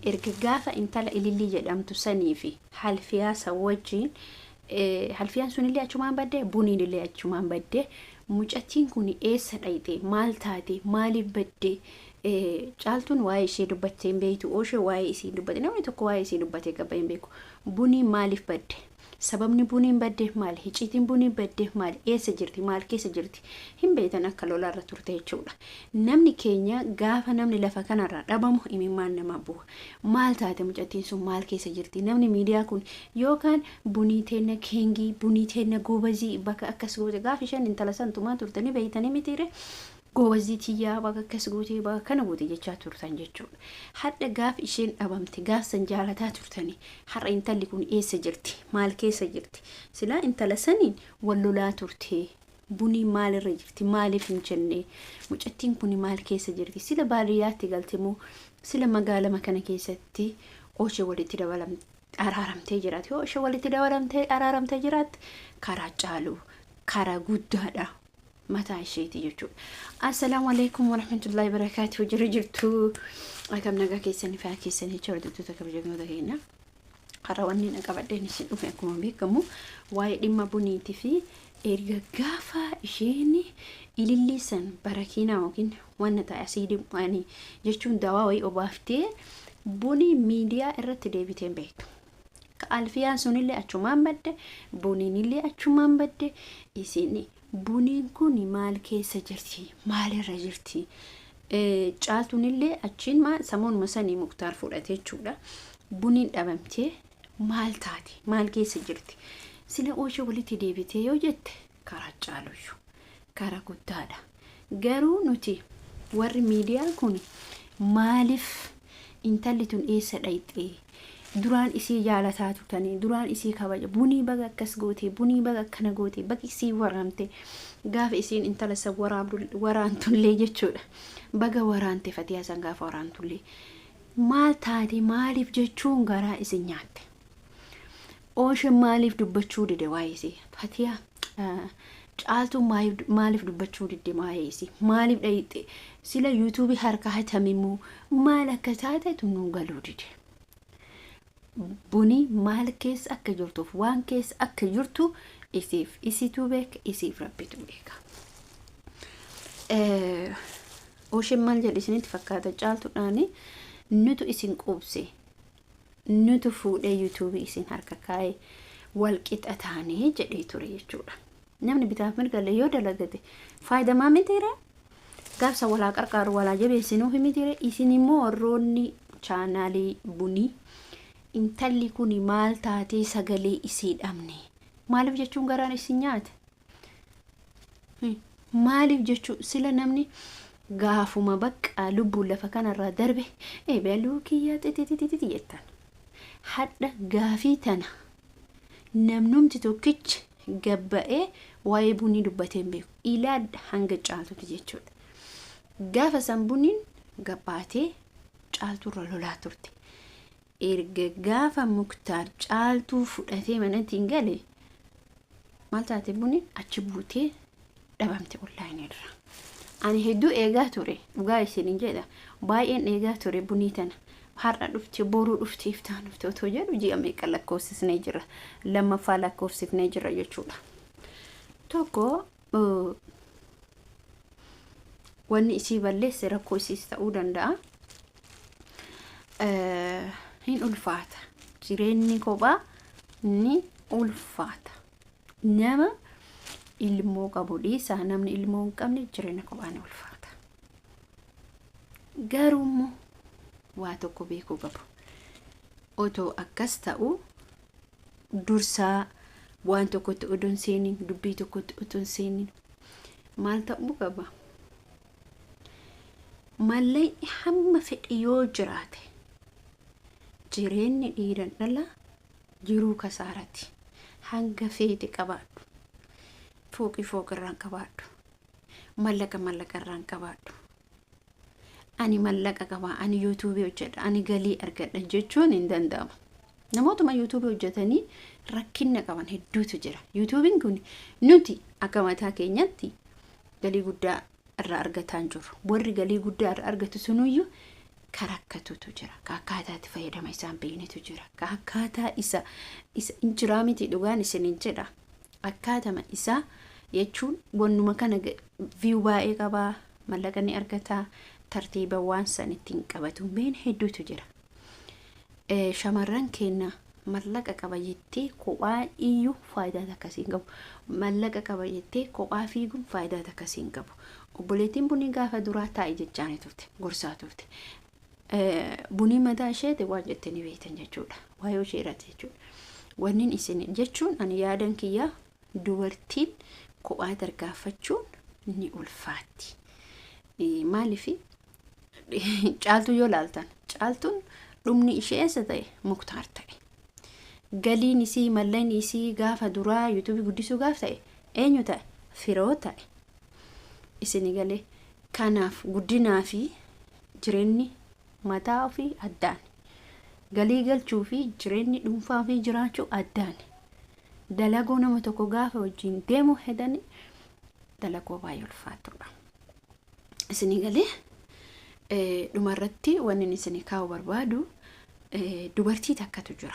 erga gaafa intala ililii jedhamtu sanii fi halfiyaa sawwajjiin halfiyaan sunillee achumaan badde buniinillee achumaan badde mucattiin kun eessa dhayite maal taate maaliif badde caaltuun waa'ee ishee dubbattee hin beektu ooshee waa'ee isii dubbatte namni tokko waa'ee isii dubbatee qaba hin beeku bunii maaliif badde sababni buniin baddeef maali hiciitiin buniin baddeef maali eessa jirti maal keessa jirti hin beektan akka lolaarra turte jechuudha namni keenya gaafa namni lafa kanarra dhabamu imimmaan nama bu'a maal taate mucattiin sun maal keessa jirti namni miidiyaa kun yookaan bunii teenna keengii bunii teenna goobazii bakka akkas goote gaafa isheen intala santumaa turtanii beeytanii mitiire goobazii tiyyaa bakka akkas goote bakka kana goote jechaa turtan jechuudha hadda gaafa isheen dhabamte gaaf san jaalataa turtanii har'a intalli kun eessa jirti maal keessa jirti sila intala saniin wal lolaa turte bunii maalirra jirti maaliif hin jenne mucattiin kun maal keessa jirti sila baadiyyaatti galtemoo sila magaalama kana keessatti ooshee walitti dabalamte araaramtee jiraatti ooshee walitti dabalamtee araaramtee jiraatti karaa caaluu karaa guddaadha mataa isheeti jechuudha assalaamu alaykum warahmatullahi wabarakatuh jirtu akkam nagaa keessanii fi keessanii chordotota kabajamtoota keenya har'a wanni naqabadheen isin dhufe akkuma beekamu waa'ee dhimma buniitii fi erga gaafa isheen ililliisan barakiinaa yookiin wanna ta'e asiidii ani jechuun dawaa wayii obaftee bunii miidiyaa irratti deebiteen beektu alfiyaan sunillee achumaan badde buniinillee achumaan badde isin buniin kun maal keessa jirti maalirra jirti caaltuunillee achiin samuun masanii muktaar fudhate jechuudha buniin dhabamtee maal taate maal keessa jirti sila ooshee walitti deebitee yoo jette karaa caaluyyuu karaa guddaadha garuu nuti warri miidiyaa kun maaliif intalli tun eessa dhayxee duraan isii jaalataa turtanii duraan isii kabaja bunii baga akkas goote bunii baga akkana goote bakki isii waraamte gaafa isiin intala isa waraantullee jechuudha baga waraante fatiyaa san gaafa waraantullee maal taate maaliif jechuun garaa isin nyaatte ooshee maaliif dubbachuu dide waa'ee isii fatiyaa caaltuu maaliif dubbachuu dide waa'ee isii maaliif dhayite sila yuutuubii harka hatamimu maal akka taate tunuu galuu dide bunii maal keessa akka jirtuuf waan keessa akka jirtu isiitu beeka isiif rabbitu beeka oosheen maal jedhe isinitti fakkaata caaltuudhaani nutu isin quubse nutu fuudhee yuutuubii isin harka kaa'ee wal qixa taanee jedhee ture jechuudha namni bitaaf mirgalle yoo dalagate faayidamaa mitiire gaafsa walaa qarqaaru walaa jabeessinuuf mitiire isin immoo warroonni chaanaalii bunii intalli kun maal taatee sagalee isii dhabne maaliif jechuun garaan isin nyaate maaliif jechuun sila namni gaafuma bakka lubbuun lafa kanarraa darbe beeluu kiyyaa xixixixixi jettan hadda gaafii tana namnumti tokkichi gabba'ee waa'ee bunii dubbateen beeku ilaadha hanga caaltuti jechuudha gaafa san buniin gabbaatee caalturra lolaa turte erga gaafa muktaar caaltuu fudhatee manatti gale maal taate buniin achi buutee dhabamte onlaayinirra ani hedduu eegaa ture dhugaa isiniin jedha baay'een eegaa ture bunii tana har'a dhufte boruu dhufte iftaan dhufte otoo jedhu ji'a meeqa lakkoofsisnee jira lammaffaa lakkoofsifnee jira jechuudha tokko wanni isii balleesse rakkoo isiis ta'uu danda'a hin ulfaata jireenyi kophaa ni ulfaata nama ilmoo qabu dhiisaa namni ilmoo hin qabne jireenya kophaa ni ulfaata garuu waa tokko beekuu qabu otoo akkas ta'u dursaa waan tokkotti odoon seenin dubbii tokkotti odoon seenin maal ta'uu qaba mallee hamma fedhi yoo jiraate jireenyi dhiiran dhala jiru kasaarati hanga feete qabaadhu fooqirraan qabaadhu mallaqarraan qabaadhu ani mallaqa qaba ani yuutuubii hojjedha ani galii argadha jechuun hin danda'amu namootuma yuutuubii hojjetanii rakkinna qaban hedduutu jira yuutuubiin kun nuti akka mataa keenyatti galii guddaa irraa argataa jiru warri galii guddaa irraa argatu sunuyyuu karakkatutu jira. Akkaataa itti fayyadama isaan beeknetu jira. Akkaataa isa injiraa miti dhugaan isin jedha. Akkaatama isaa jechuun wannuma kana view baay'ee qabaa, mallaqa ni argataa, tartiiba waan san ittiin qabatu been hedduutu jira. Shamarran keenya mallaqa qaba jettee kophaa iyyuu faayidaa akkasii hin qabu. Mallaqa qaba jettee kophaa fiiguun faayidaa akkasii hin qabu. Obboleettiin bunii gaafa duraa taa'e jechaan turte, gorsaa turte. Bunii mataa isheeti waan jettee ni beektan jechuudha. Waayee isheerratti jechuudha. Wannin isin jechuun ani yaadan kiyyaa dubartiin kophaa tarkaanfachuun ni ulfaatti. Maaliif caaltuu yoo laaltan, caaltuun dhumni ishee eessa ta'e muktaar ta'e. Galiin isii malleen isii gaafa duraa yuutuubii guddisuu gaaf ta'e eenyu ta'e firoo ta'e. Isin galee kanaaf guddinaa fi jireenyi mataa ofii addaan. Galii galchuu fi jireenyi dhuunfaa fi jiraachuu addaan. Dalagoo nama tokko gaafa wajjin deemu hedani dalagoo baay'ee ulfaatudha. Isin galee dhumarratti wanni isin kaa'u barbaadu dubartii takkatu jira.